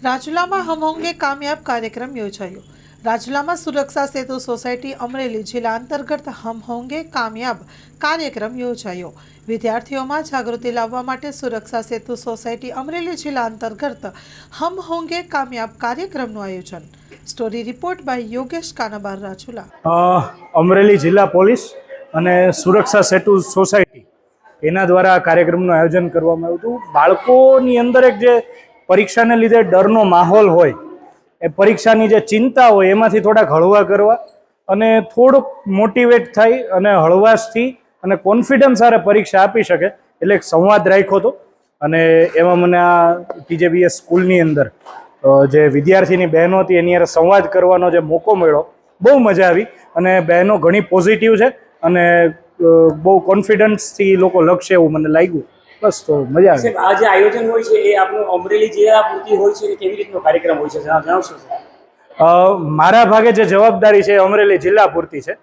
રાજુલામાં હમ હોંગે કામયાબ કાર્યક્રમ યોજાયો। રાજુલામાં સુરક્ષા સેતુ સોસાયટી અમરેલી જિલ્લા અંતર્ગત હમ હોંગે કામયાબ કાર્યક્રમ યોજાયો। વિદ્યાર્થીઓમાં જાગૃતિ લાવવા માટે સુરક્ષા સેતુ સોસાયટી અમરેલી જિલ્લા અંતર્ગત હમ હોંગે કામયાબ કાર્યક્રમનું આયોજન। Story report by Yogesh Kanabar Rajula. Amreli જિલ્લા પોલીસ અને સુરક્ષા સેતુ સોસાયટી એના દ્વારા કાર્યક્રમનું આયોજન કરવામાં આવ્યું હતું। બાળકોની અંદર એક જે પરીક્ષાને લીધે ડરનો માહોલ હોય, એ પરીક્ષાની જે ચિંતા હોય એમાંથી થોડાક હળવા કરવા અને થોડુંક મોટિવેટ થઈ અને હળવાશથી અને કોન્ફિડન્સ સાથે પરીક્ષા આપી શકે એટલે એક સંવાદ રાખ્યો હતો। અને એમાં મને આ TJBS સ્કૂલની અંદર જે વિદ્યાર્થીની બહેનો હતી એની હારે સંવાદ કરવાનો જે મોકો મળ્યો, બહુ મજા આવી। અને બહેનો ઘણી પોઝિટિવ છે અને બહુ કોન્ફિડન્સથી લોકો લખશે એવું મને લાગ્યું। બસ તો મજા આવી। આ જે આયોજન હોય છે એ આપણું અમરેલી જિલ્લા પૂરતી હોય છે, કેવી રીતનો કાર્યક્રમ હોય છે જણાવશો? મારા ભાગે જે જવાબદારી છે અમરેલી જિલ્લા પૂરતી છે,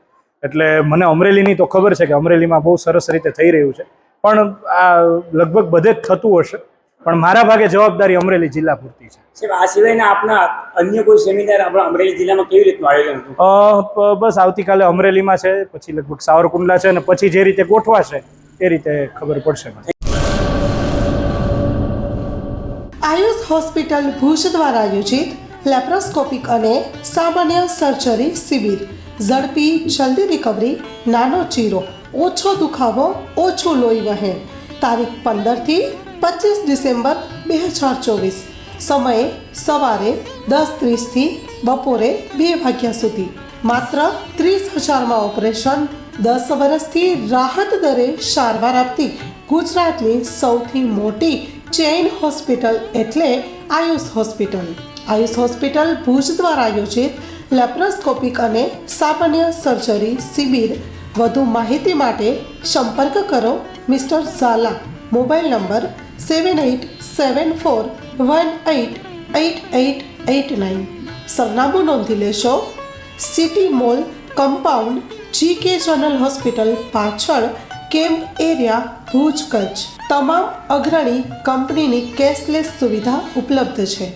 એટલે મને અમરેલીની તો ખબર છે કે અમરેલીમાં બહુ સરસ રીતે થઈ રહ્યું છે, પણ આ લગભગ બધે જ થતું હશે, પણ મારા ભાગે જવાબદારી અમરેલી જિલ્લા પૂરતી છે। આ સિવાયના આપના અન્ય કોઈ સેમિનાર આપણા અમરેલી જિલ્લામાં કેવી રીતનું આયોજન હતું? બસ આવતીકાલે અમરેલીમાં છે, પછી લગભગ સાવરકુંડલા છે, અને પછી જે રીતે ગોઠવાશે એ રીતે ખબર પડશે મને। આયુષ હોસ્પિટલ ભુજ દ્વારા આયોજિત લેપ્રોસ્કોપિક અને સામાન્ય સર્જરી શિબિર। ઝડપી જલ્દી રિકવરી, નાનો ચીરો, ઓછો દુખાવો, ઓછું લોહી વહેણ। તારીખ 15 થી 25 ડિસેમ્બર 2024। સમય સવારે 10:30 થી બપોરે 2 વાગ્યા સુધી। માત્ર 30,000માં ઓપરેશન। 10 વર્ષથી રાહત દરે સારવાર આપતી ગુજરાતની સૌથી મોટી ચેઇન હોસ્પિટલ એટલે આયુષ હોસ્પિટલ। આયુષ હોસ્પિટલ ભુજ દ્વારા આયોજિત લેપ્રોસ્કોપિક અને સામાન્ય સર્જરી શિબિર। વધુ માહિતી માટે સંપર્ક કરો મિસ્ટર ઝાલા। Mobile number 7874188889। સરનામું નોંધી લેશો, city mall compound, GK general hospital પાછળ, કેમ્પ એરિયા, ભુજ, કચ્છ। તમામ અગ્રણી કંપનીની કેશલેસ સુવિધા ઉપલબ્ધ છે।